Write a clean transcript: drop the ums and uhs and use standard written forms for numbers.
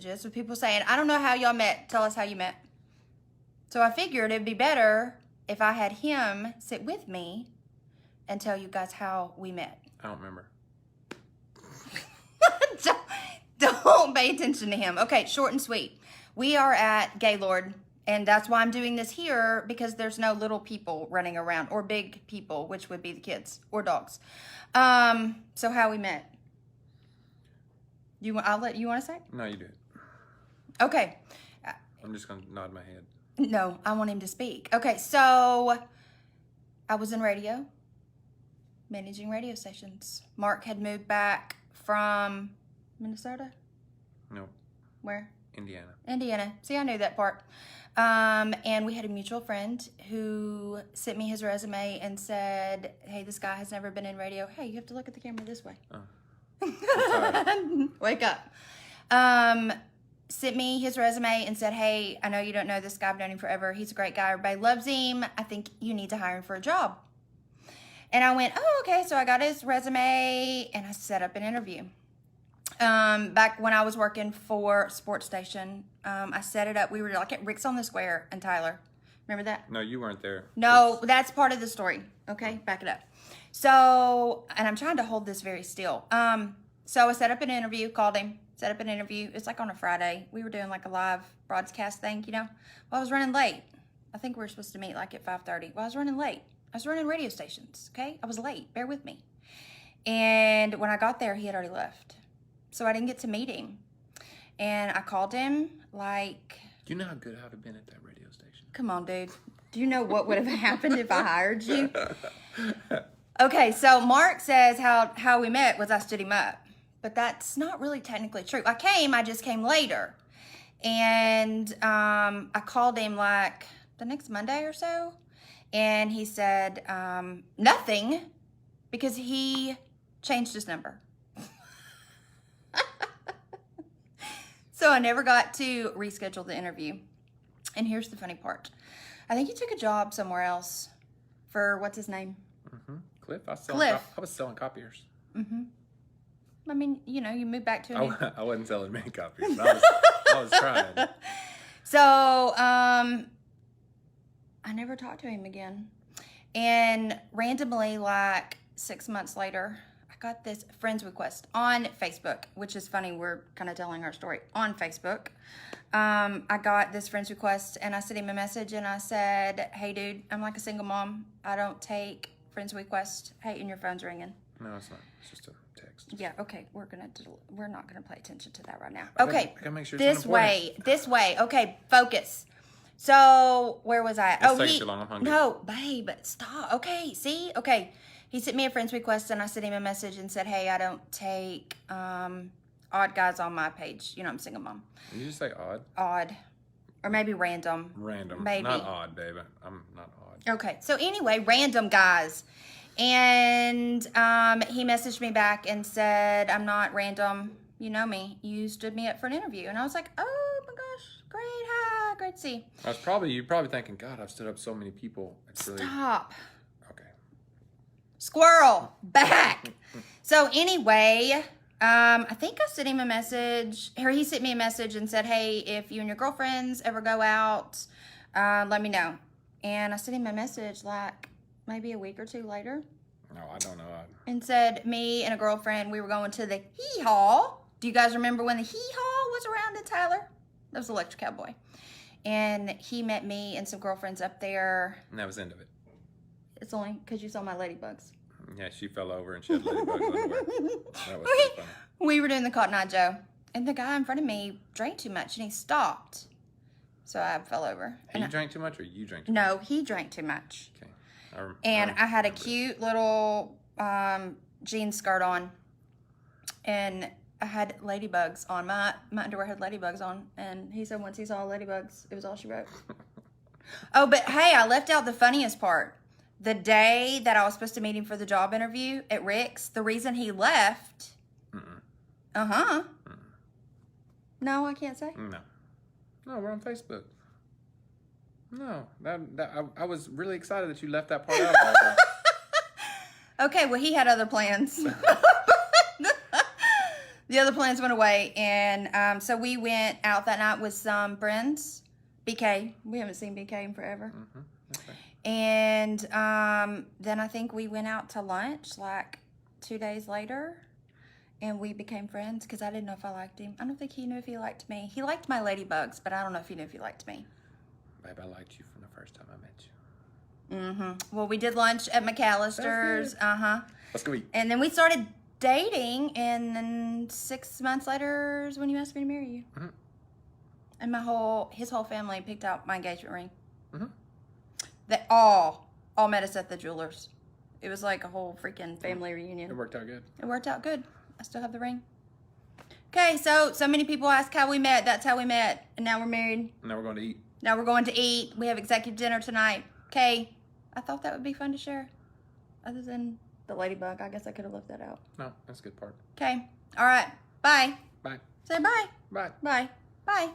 with people saying, I don't know how y'all met. Tell us how you met. So I figured it'd be better if I had him sit with me and tell you guys how we met. I don't remember. Don't pay attention to him. Okay, short and sweet. We are at Gaylord, and that's why I'm doing this here, because there's no little people running around, or big people, which would be the kids or dogs. So how we met? You want to say? No, you do it. Okay. I'm just gonna nod my head. No, I want him to speak. Okay, so I was in radio, managing radio stations. Mark had moved back from Minnesota. No. Where? Indiana. See, I knew that part. And we had a mutual friend who sent me his resume and said, hey, this guy has never been in radio. Hey, you have to look at the camera this way. Oh. Wake up. Sent me his resume and said, hey, I know you don't know this guy. I've known him forever. He's a great guy. Everybody loves him. I think you need to hire him for a job. And I went, oh, okay. So I got his resume and I set up an interview. Back when I was working for Sports Station, I set it up. We were like at Rick's on the Square in Tyler. Remember that? No, you weren't there. No, that's part of the story. Okay, back it up. So, and I'm trying to hold this very still. So I set up an interview, called him, set up an interview. It's like on a Friday. We were doing like a live broadcast thing, you know. Well, I was running late. I think we were supposed to meet like at 5:30. Well, I was running late. I was running radio stations, okay? I was late. Bear with me. And when I got there, he had already left. So I didn't get to meet him. And I called him like... Do you know how good I would have been at that radio station? Come on, dude. Do you know what would have happened if I hired you? Okay, so Mark says how we met was I stood him up. But that's not really technically true. I just came later. And I called him like the next Monday or so. And he said nothing because he changed his number. So I never got to reschedule the interview. And here's the funny part. I think he took a job somewhere else for, what's his name? Mm-hmm. Cliff. Cliff. I was selling copiers. Mm-hmm. I mean, you know, you moved back to a I wasn't selling many copiers. I was trying. So, I never talked to him again. And randomly, like 6 months later, I got this friends request on Facebook, which is funny. We're kind of telling our story on Facebook. I got this friends request and I sent him a message and I said, hey, dude, I'm like a single mom. I don't take friends requests. Hey, and your phone's ringing. No, it's not. It's just a text. Yeah, okay. We're not gonna pay attention to that right now. I Okay. gotta make sure it's This way. Okay, focus. So where was I? It's taking too long. I'm hungry. No, babe, stop. Okay, see? Okay. He sent me a friend's request and I sent him a message and said, hey, I don't take odd guys on my page. You know, I'm a single mom. Did you just say odd? Odd. Or maybe random. Random. Maybe. Not odd, baby. I'm not odd. Okay. So anyway, random guys. And he messaged me back and said, I'm not random. You know me. You stood me up for an interview. And I was like, oh my gosh, great. Hi, great to see you. You're probably thinking, God, I've stood up so many people. It's really... Stop. Okay. Squirrel, back. So anyway, I think I sent him a message, or he sent me a message and said, hey, if you and your girlfriends ever go out, let me know. And I sent him a message like maybe a week or two later. No, I don't know. And said, me and a girlfriend, we were going to the hee-haw. Do you guys remember when the hee-haw was around in Tyler? That was Electric Cowboy. And he met me and some girlfriends up there. And that was the end of it. It's only because you saw my ladybugs. Yeah, she fell over and she had ladybugs underwear. That was pretty funny. We were doing the Cotton Eye Joe. And the guy in front of me drank too much and he stopped. So I fell over. Hey, you drank too much or you drank too much? No, he drank too much. Okay. I had a cute little jean skirt on. And I had ladybugs on. My underwear had ladybugs on. And he said once he saw ladybugs, it was all she wrote. Oh, but hey, I left out the funniest part. The day that I was supposed to meet him for the job interview at Rick's, the reason he left... Uh-huh. No, I can't say? No, we're on Facebook. No, I was really excited that you left that part out. Okay, well, he had other plans. The other plans went away, and so we went out that night with some friends. BK, we haven't seen BK in forever. Okay. And then I think we went out to lunch like 2 days later, and we became friends because I didn't know if I liked him. I don't think he knew if he liked me. He liked my ladybugs, but I don't know if he knew if he liked me. Babe, I liked you from the first time I met you. Well, we did lunch at McAllister's. Let's go eat. And then we started dating, and then 6 months later is when you asked me to marry you. And his whole family picked out my engagement ring. They all met us at the jewelers. It was like a whole freaking family reunion. It worked out good. It worked out good. I still have the ring. Okay, so many people ask how we met. That's how we met. And now we're married. Now we're going to eat. Now we're going to eat. We have executive dinner tonight. Okay. I thought that would be fun to share. Other than the ladybug. I guess I could have left that out. No, that's a good part. Okay. All right. Bye. Bye. Say bye. Bye. Bye. Bye.